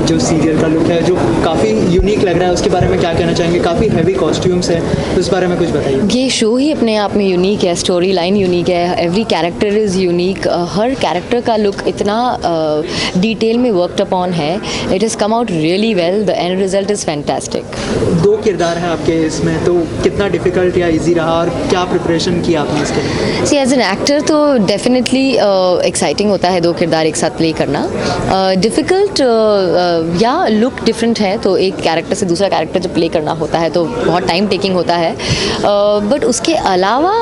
जो सीरियल का लुक है जो काफ़ी यूनिक लग रहा है, उसके बारे में क्या कहना चाहेंगे? काफ़ी हैवी कॉस्ट्यूम्स है, तो उस बारे में कुछ बताइए। ये शो ही अपने आप में यूनिक है, स्टोरी लाइन यूनिक है, every character is unique, her character का लुक इतना डिटेल में वर्कड अपॉन है. It has come out really well, the end result is fantastic. 2 किरदार हैं आपके इसमें, तो कितना डिफ़िकल्ट या इजी रहा और क्या प्रिपरेशन किया आपने इसके लिए? सी एज एन एक्टर तो डेफिनेटली एक्साइटिंग होता है 2 किरदार एक साथ प्ले करना. डिफ़िकल्ट या लुक डिफरेंट है, तो एक कैरेक्टर से दूसरा कैरेक्टर जब प्ले करना होता है तो बहुत टाइम टेकिंग होता है. बट उसके अलावा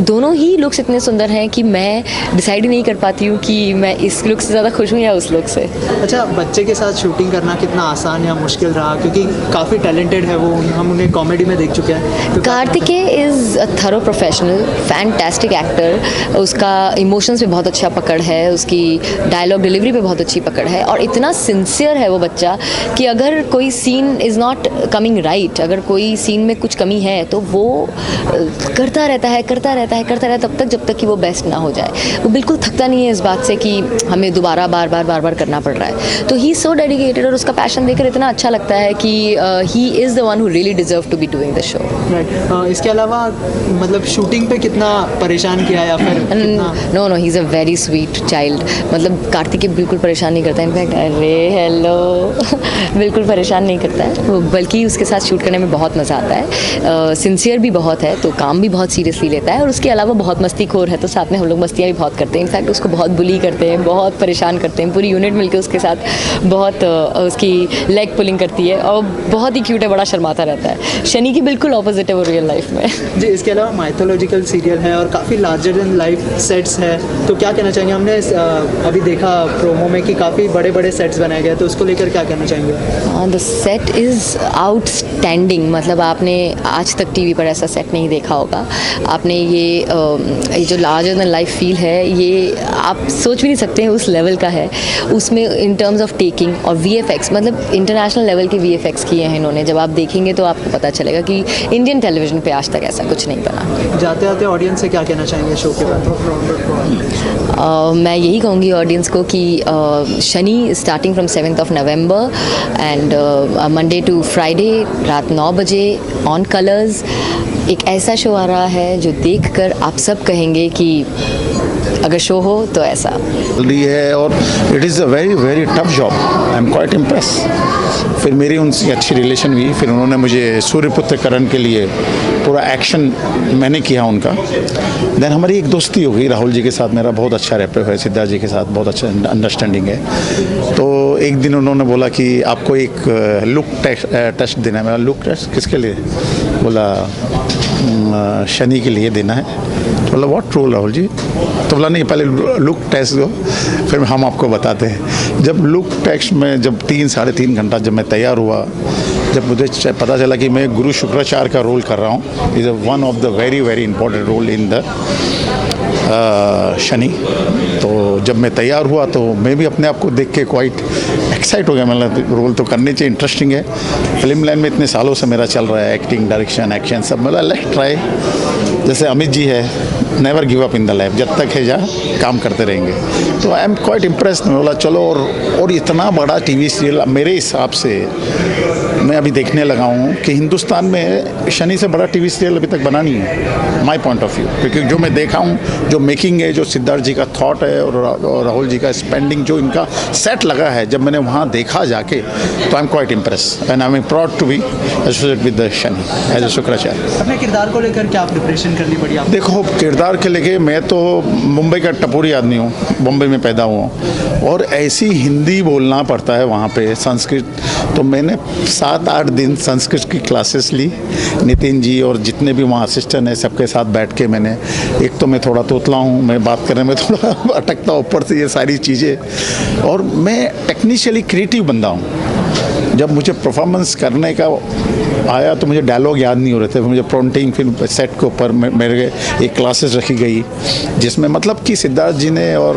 दोनों ही लुक्स इतने सुंदर हैं कि मैं डिसाइड ही नहीं कर पाती हूँ कि मैं इस लुक से ज़्यादा खुश हूँ या उस लुक से. अच्छा, बच्चे के साथ शूटिंग करना कितना आसान या मुश्किल रहा? क्योंकि काफ़ी टैलेंटेड है वो, हम उन्हें कॉमेडी में देख चुके हैं. तो Kartikeya is a thorough professional, fantastic actor. उसका इमोशंस पे बहुत अच्छा पकड़ है, उसकी डायलॉग डिलीवरी पे बहुत अच्छी पकड़ है, और इतना सिंसियर है वो बच्चा कि अगर कोई scene is not coming right, अगर कोई सीन में कुछ कमी है तो वो करता रहता है तब तक जब तक कि वो बेस्ट ना हो जाए. वो बिल्कुल थकता नहीं है इस बात से कि हमें दोबारा बार बार करना पड़ रहा है. तो ही इज़ सो डेडिकेटेड, और उसका पैशन देखकर इतना अच्छा लगता है कि he is the one who really deserve to be doing the show. Right. इसके अलावा मतलब शूटिंग पे कितना परेशान किया या फिर कितना? No he is a very sweet child. मतलब कार्तिकेय बिल्कुल परेशान नहीं करता है. इनफैक्ट अरे हेलो बिल्कुल परेशान नहीं करता है वो, बल्कि उसके साथ शूट करने में बहुत मज़ा आता है. सिंसियर भी बहुत है, तो काम भी बहुत सीरियसली लेता है, और उसके अलावा बहुत मस्तीखोर है, तो साथ में हम लोग मस्तियाँ भी बहुत करते हैं. इनफैक्ट उसको बहुत बुली करते हैं, बहुत परेशान करते हैं. पूरी यूनिट मिलकर उसके साथ बहुत उसकी लेग पुलिंग करती है, और बहुत ही क्यूट है, बड़ा शर्माता रहता है. शनि की बिल्कुल ऑपोजिट है वो रियल लाइफ में. जी, इसके अलावा माइथोलॉजिकल सीरियल है और काफ़ी लार्जर देन लाइफ सेट्स है, तो क्या कहना चाहेंगे? हमने अभी देखा प्रोमो में कि काफ़ी बड़े बड़े सेट्स बनाए गए, तो उसको लेकर क्या कहना चाहेंगे? The set is outstanding. मतलब आपने आज तक टीवी पर ऐसा सेट नहीं देखा होगा. आपने ये जो लार्जर देन लाइफ फील है, ये आप सोच भी नहीं सकते हैं उस लेवल का है. उसमें इन टर्म्स ऑफ टेकिंग और VFX, मतलब इंटरनेशनल लेवल के VFX किए हैं इन्होंने. जब आप देखेंगे तो आपको पता चलेगा कि इंडियन टेलीविज़न पे आज तक ऐसा कुछ नहीं बना. जाते जाते ऑडियंस से क्या कहना चाहेंगे शो के बाद? मैं यही कहूँगी ऑडियंस को कि Shani starting from 7th of November and Monday to Friday रात 9 बजे ऑन कलर्स एक ऐसा शो आ रहा है जो देखकर आप सब कहेंगे कि अगर शो हो तो ऐसा रही है. और it is a very very tough job. I am quite impress. फिर मेरी उनसे अच्छी रिलेशन हुई. फिर उन्होंने मुझे सूर्यपुत्र करण के लिए पूरा एक्शन मैंने किया उनका. देन हमारी एक दोस्ती हो गई राहुल जी के साथ. मेरा बहुत अच्छा रैपर है, सिद्धार्थ जी के साथ बहुत अच्छा अंडरस्टैंडिंग है. तो एक दिन उन्होंने बोला कि आपको एक लुक टेस्ट देना है. मेरा लुक टेस्ट किसके लिए? बोला शनि के लिए देना है. तो बोला व्हाट रोल राहुल जी? तो बोला नहीं, पहले लुक टेस्ट दो, फिर हम आपको बताते हैं. जब लुक टेस्ट में जब 3-3.5 घंटा जब मैं तैयार हुआ, जब मुझे पता चला कि मैं गुरु शुक्राचार्य का रोल कर रहा हूँ, is one of the very very important role in the Shani. तो जब मैं तैयार हुआ तो मैं भी अपने आप को देख के क्वाइट एक्साइट हो गया. मतलब रोल तो करने चाहिए, इंटरेस्टिंग है. फिल्म लाइन में इतने सालों से मेरा चल रहा है, एक्टिंग, डायरेक्शन, एक्शन सब. मतलब लेट्स ट्राई. जैसे अमित जी है, never give up in the life, जब तक है जा काम करते रहेंगे. तो आई एम क्वाइट इम्प्रेस्ड. मैं बोला चलो. और इतना बड़ा टीवी सीरियल मेरे हिसाब से मैं अभी देखने लगा हूँ कि हिंदुस्तान में शनि से बड़ा टीवी सीरियल अभी तक बना नहीं है, माय पॉइंट ऑफ व्यू. क्योंकि जो मैं देखा हूँ, जो मेकिंग है, जो सिद्धार्थ जी का थॉट है और राहुल जी का स्पेंडिंग, जो इनका सेट लगा है, जब मैंने वहाँ देखा जाके, तो I am quite impress and I am proud to be associated with the Shani as a Shukracharya. अपने किरदार को लेकर क्या प्रिपरेशन करनी पड़ी आपको? देखो, किरदार के लेके मैं तो मुंबई का टपोरी आदमी हूँ, मुंबई में पैदा हुआ हूँ, और ऐसी हिंदी बोलना पड़ता है वहाँ पे, संस्कृत. तो मैंने 7-8 दिन संस्कृत की क्लासेस ली. नितिन जी और जितने भी वहाँ असिस्टेंट हैं सबके साथ बैठ के मैंने, एक तो मैं थोड़ा तोतला हूँ, मैं बात करने में थोड़ा अटकता, ऊपर से ये सारी चीज़ें. और मैं टेक्निशियली क्रिएटिव बंदा हूँ. जब मुझे परफॉर्मेंस करने का आया तो मुझे डायलॉग याद नहीं हो रहे थे. मुझे प्रॉम्प्टिंग फिर सेट के ऊपर मेरे एक क्लासेस रखी गई, जिसमें मतलब कि सिद्धार्थ जी ने और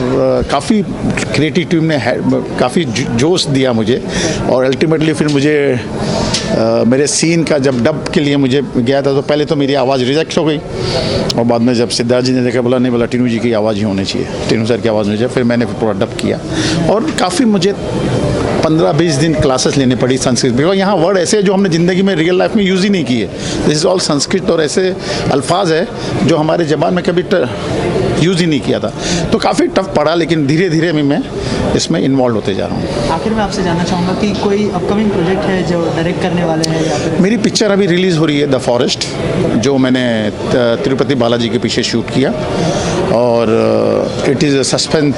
काफ़ी क्रिएटिव टीम ने काफ़ी जोश दिया मुझे. और अल्टीमेटली फिर मुझे मेरे सीन का जब डब के लिए मुझे गया था, तो पहले तो मेरी आवाज़ रिजेक्ट हो गई, और बाद में जब सिद्धार्थ जी ने देखा, बोला नहीं, बोला टीनू जी की आवाज़ ही होनी चाहिए, टीनू सर की आवाज़ होनी चाहिए. फिर मैंने पूरा डब किया, और काफ़ी मुझे 15-20 दिन क्लासेस लेनी पड़ी संस्कृत, बिकॉज यहाँ वर्ड ऐसे हैं जो हमने ज़िंदगी में रियल लाइफ में यूज़ ही नहीं किए। दिस इज़ ऑल संस्कृत, और ऐसे अल्फाज है जो हमारे ज़बान में कभी यूज़ ही नहीं किया था, तो काफ़ी टफ पड़ा, लेकिन धीरे धीरे अभी मैं इसमें इन्वॉल्व होते जा रहा हूँ। आखिर में आपसे जानना चाहूँगा कि कोई अपकमिंग प्रोजेक्ट है जो डायरेक्ट करने वाले हैं या फिर? मेरी पिक्चर अभी रिलीज़ हो रही है, द फॉरेस्ट, जो मैंने तिरुपति बालाजी के पीछे शूट किया, और it is a suspense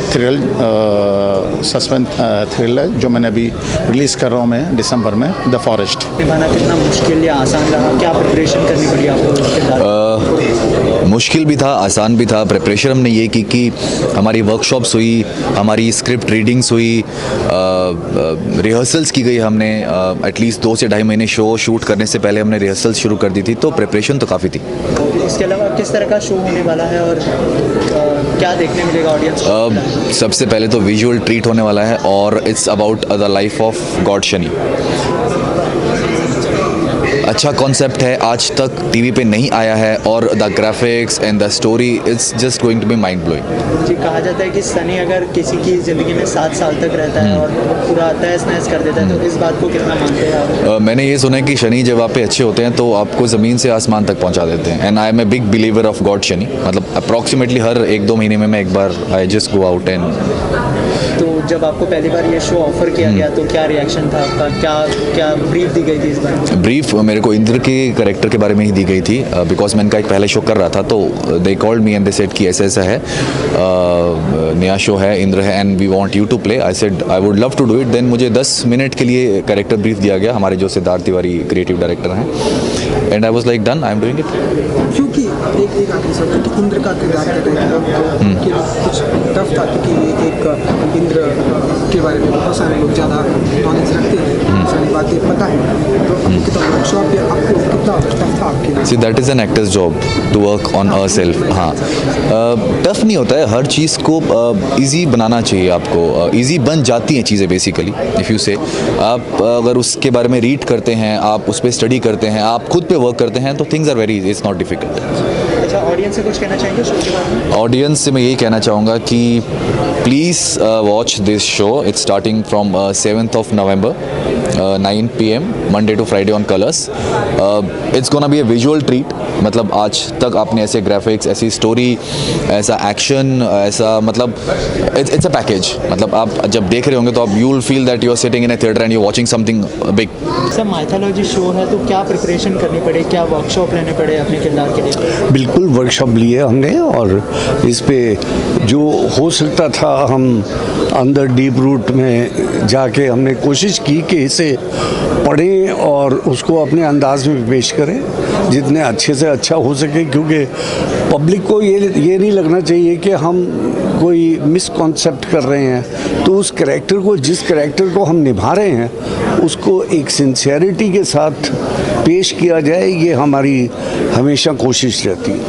thriller जो मैंने अभी रिलीज़ कर रहा हूँ मैं दिसंबर में, द फॉरेस्ट। निभाना कितना मुश्किल या आसान रहा, क्या प्रिपरेशन करनी पड़ी आपको? मुश्किल भी था, आसान भी था। प्रिपरेशन हमने ये की कि हमारी वर्कशॉप्स हुई, हमारी स्क्रिप्ट रीडिंग्स हुई, रिहर्सल्स की गई। हमने एटलीस्ट 2 से ढाई महीने शो शूट करने से पहले हमने रिहर्सल्स शुरू कर दी थी, तो प्रिपरेशन तो काफ़ी थी। इसके अलावा किस तरह का शो होने वाला है और क्या देखने मिलेगा ऑडियंस को? सबसे पहले तो विजुअल ट्रीट होने वाला है, और it's about the life of God Shani. अच्छा कॉन्सेप्ट है, आज तक टीवी पे नहीं आया है, और the graphics and the story it's just going to be mind blowing. जी, कहा जाता है कि शनि अगर किसी की ज़िंदगी में 7 साल तक रहता है और पूरा तहस नहस कर देता है, तो इस बात को कितना मानते हैं आप? मैंने ये सुना है कि शनि जब आप पे अच्छे होते हैं तो आपको ज़मीन से आसमान तक पहुंचा देते हैं, and I am a big believer of God Shani. मतलब अप्रॉक्सीमेटली हर 1-2 महीने में मैं एक बार I just go out and. तो जब आपको पहली बार ये शो ऑफर किया गया तो क्या रिएक्शन था आपका, क्या ब्रीफ दी गई थी इस बार? ब्रीफ मेरे को इंद्र के कैरेक्टर के बारे में ही दी गई थी, बिकॉज मैं इनका एक पहले शो कर रहा था, तो they called me and they said कि ऐसा ऐसा है, नया शो है, इंद्र है, and we want you to play. I said I would love to do it. Then मुझे 10 मिनट के लिए कैरेक्टर ब्रीफ दिया गया, हमारे जो सिद्धार्थ तिवारी क्रिएटिव डायरेक्टर हैं, and I was like done, I am doing it. क्योंकि एक आखिरी सवाल कि इंद्र का किरदार कर रहे हैं कि कुछ टफ था, क्योंकि एक इंद्र के बारे में बहुत सारे लोग ज़्यादा नॉलेज रखते हैं, सारी बातें पता है, तो कितना वर्कशॉप या आपको कितना टफ था आपके लिए? See that is an actors job to work on our self. हाँ, टफ नहीं होता है, हर चीज़ को ईजी बनाना चाहिए आपको, ईजी बन जाती हैं चीज़ें बेसिकली। इफ़ यू से आप अगर उसके बारे में रीड करते हैं, आप उस पर स्टडी करते हैं, आप खुद पे वर्क करते हैं, तो things are very, it's not difficult. अच्छा, ऑडियंस से कुछ कहना चाहेंगे शो के बारे में? ऑडियंस से मैं यही कहना चाहूँगा कि please watch this show. It's starting from 7th of November, 9 PM Monday to Friday on Colors. It's gonna be a visual treat। मतलब आज तक आपने ऐसे ग्राफिक्स, ऐसी स्टोरी, ऐसा एक्शन, ऐसा मतलब इट्स अ पैकेज। मतलब आप जब देख रहे होंगे तो आप you will feel that you are sitting in a theatre and you watching something big. Sir, mythology show है तो क्या प्रिपरेशन करनी पड़े, क्या वर्कशॉप लेने पड़े अपने किरदार के लिए? बिल्कुल वर्कशॉप लिए हमने, और इस पे जो हो सकता था हम अंदर डीप रूट में जाके हमने कोशिश की कि इसे पढ़ें और उसको अपने अंदाज में पेश करें जितने अच्छे से अच्छा हो सके, क्योंकि पब्लिक को ये नहीं लगना चाहिए कि हम कोई मिसकॉन्सेप्ट कर रहे हैं। तो उस कैरेक्टर को, जिस कैरेक्टर को हम निभा रहे हैं, उसको एक सिंसियरिटी के साथ पेश किया जाए, ये हमारी हमेशा कोशिश रहती है।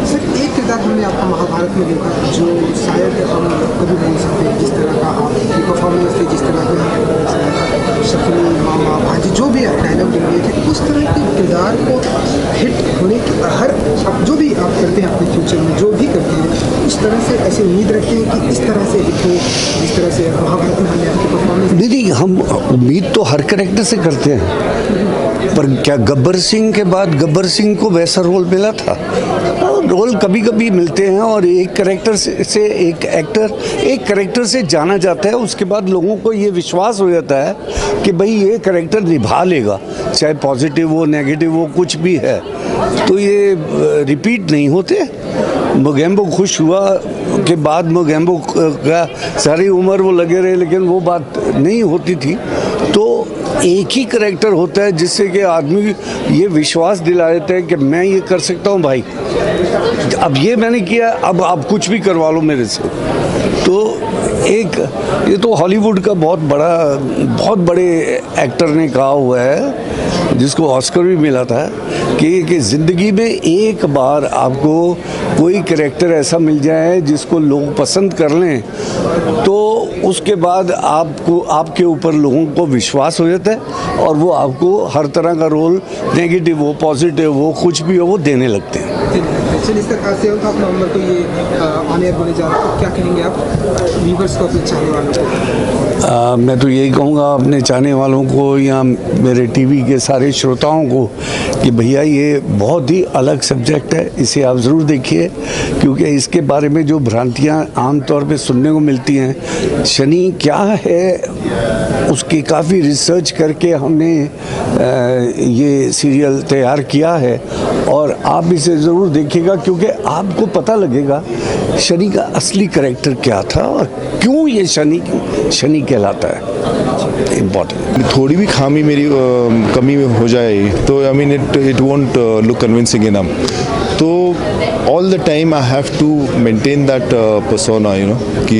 सर, एक किरदार हमने आपका महाभारत में देखा जो शायद हम कभी बोल सकते हैं, जिस तरह का आपकी परफॉर्मेंस थी, जिस तरह के शकुनी, मामा, भाजी, जो भी डायलॉग दिए थे, उस तरह के किरदार को हिट होने की हर अब जो भी आप करते हैं अपने फ्यूचर में, जो भी करते हैं, उस तरह से ऐसी उम्मीद रखते हैं कि इस तरह से हिट हो, जिस तरह से महाभारत में हमने आपकी परफॉर्मेंस। नहीं, हम उम्मीद तो हर कैरेक्टर से करते हैं, पर क्या गब्बर सिंह के बाद गब्बर सिंह को वैसा रोल मिला था? रोल कभी कभी मिलते हैं, और एक कैरेक्टर से एक एक्टर एक कैरेक्टर से जाना जाता है, उसके बाद लोगों को ये विश्वास हो जाता है कि भाई ये कैरेक्टर निभा लेगा, चाहे पॉजिटिव हो, नेगेटिव हो, कुछ भी है, तो ये रिपीट नहीं होते। मोगेम्बो खुश हुआ के बाद मोगेम्बो का सारी उम्र वो लगे रहे, लेकिन वो बात नहीं होती थी। तो एक ही कैरेक्टर होता है जिससे कि आदमी ये विश्वास दिला देता है कि मैं ये कर सकता हूँ भाई, अब ये मैंने किया, अब आप कुछ भी करवा लो मेरे से। तो ये तो हॉलीवुड का बहुत बड़े एक्टर ने कहा हुआ है, जिसको ऑस्कर भी मिला था, कि ज़िंदगी में एक बार आपको कोई कैरेक्टर ऐसा मिल जाए जिसको लोग पसंद कर लें, तो उसके बाद आपके ऊपर लोगों को विश्वास हो जाता है, और वो आपको हर तरह का रोल, नेगेटिव हो, पॉजिटिव हो, कुछ भी हो, वो देने लगते हैं। चलिए, इस तरह से 7 नवंबर को ये ऑन एयर होने जा रहा है, तो क्या कहेंगे आप व्यूवर्स को, अपने चाहने वालों को? मैं तो यही कहूँगा अपने चाहने वालों को या मेरे टीवी के सारे श्रोताओं को कि भैया ये बहुत ही अलग सब्जेक्ट है, इसे आप ज़रूर देखिए, क्योंकि इसके बारे में जो भ्रांतियाँ आम तौर पे सुनने को मिलती हैं, शनि क्या है उसकी काफ़ी रिसर्च करके हमने ये सीरियल तैयार किया है और आप इसे ज़रूर देखिएगा, क्योंकि आपको पता लगेगा शनि का असली कैरेक्टर क्या था और क्यों ये शनि कहलाता है। इम्पॉर्टेंट थोड़ी भी खामी मेरी कमी में हो जाए तो I mean it won't look convincing enough. तो all the time I have to maintain that persona, you know, कि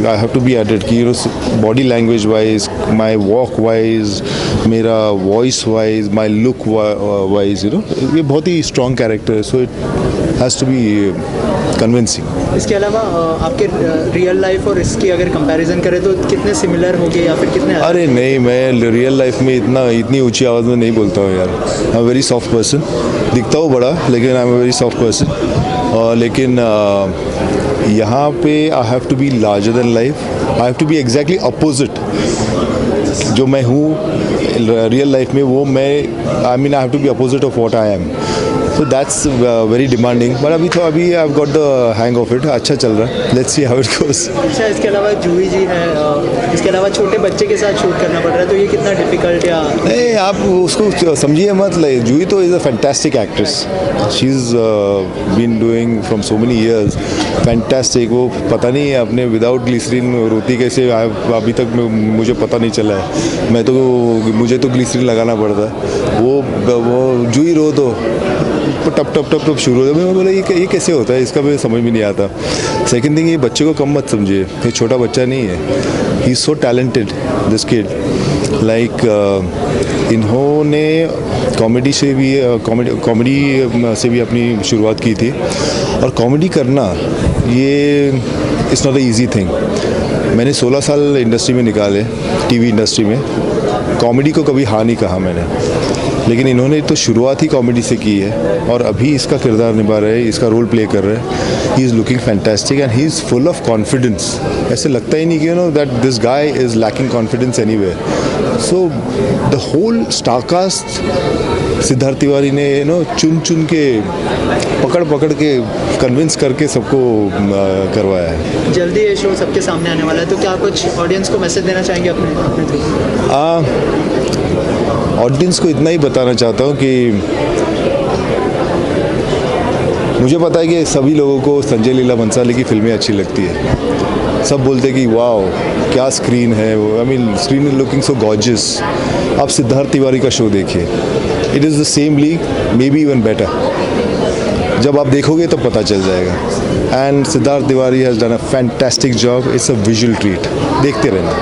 I have to be at it, कि you know body language wise, my walk wise, मेरा voice wise, my look wise, you know, ये बहुत ही strong character है, so it has to be convincing. इसके अलावा आपके रियल लाइफ और इसकी अगर कंपैरिजन करें तो कितने सिमिलर हो गए या फिर कितने? अरे नहीं, मैं रियल लाइफ में इतनी ऊंची आवाज़ में नहीं बोलता हूँ यार। I am very soft person, दिखता हूँ बड़ा लेकिन I am very soft person. लेकिन यहाँ पे I have to be larger than life, I have to be exactly opposite. जो मैं हूँ रियल लाइफ में वो मैं I mean I have to be opposite of what I am. So that's very demanding, but अभी I've got the hang of it, अच्छा चल रहा है, let's see how it goes। अच्छा, इसके अलावा जूही जी है, इसके अलावा छोटे बच्चे के साथ शूट करना पड़ रहा है, तो ये कितना डिफिकल्ट या? नहीं, आप उसको समझिए मत, जूही तो is a fantastic actress, she is been doing from so many years, fantastic. वो पता नहीं है अपने विदाउट ग्लिसरीन रोती कैसे, अभी तक मुझे पता नहीं चला है। मुझे तो ग्लिसरीन लगाना पड़ता है, वो जूही रो तो टप टप टप टप शुरू हो जाता है। मैं बोला ये कैसे होता है, इसका मुझे समझ में नहीं आता। सेकंड थिंग, ये बच्चे को कम मत समझिए, ये छोटा बच्चा नहीं है, he is so talented this kid. Like इन्होंने कॉमेडी से भी अपनी शुरुआत की थी, और कॉमेडी करना ये it's not a easy thing. मैंने 16 साल इंडस्ट्री में निकाले, टीवी इंडस्ट्री में, कॉमेडी को कभी हाँ नहीं कहा मैंने, लेकिन इन्होंने तो शुरुआत ही कॉमेडी से की है और अभी इसका किरदार निभा रहे हैं, इसका रोल प्ले कर रहे हैं। He is looking fantastic and he is full of confidence. ऐसे लगता ही नहीं कि you know that this guy is lacking confidence anywhere. So the whole star cast Siddharth Tiwari ने यू नो चुन के पकड़ के कन्विंस करके सबको करवाया है। जल्दी ये शो सबके सामने आने वाला है, तो क्या कुछ ऑडियंस को मैसेज देना चाहेंगे अपने थ्रू? ऑडियंस को इतना ही बताना चाहता हूँ कि मुझे पता है कि सभी लोगों को संजय लीला भंसाली की फिल्में अच्छी लगती है। सब बोलते हैं कि वाओ क्या स्क्रीन है, वो I mean screen is looking so gorgeous. आप सिद्धार्थ तिवारी का शो देखिए, it is the same league, may be even better. जब आप देखोगे तब पता चल जाएगा। And Siddharth Tiwari has done a fantastic job, it's a visual treat, देखते रहना।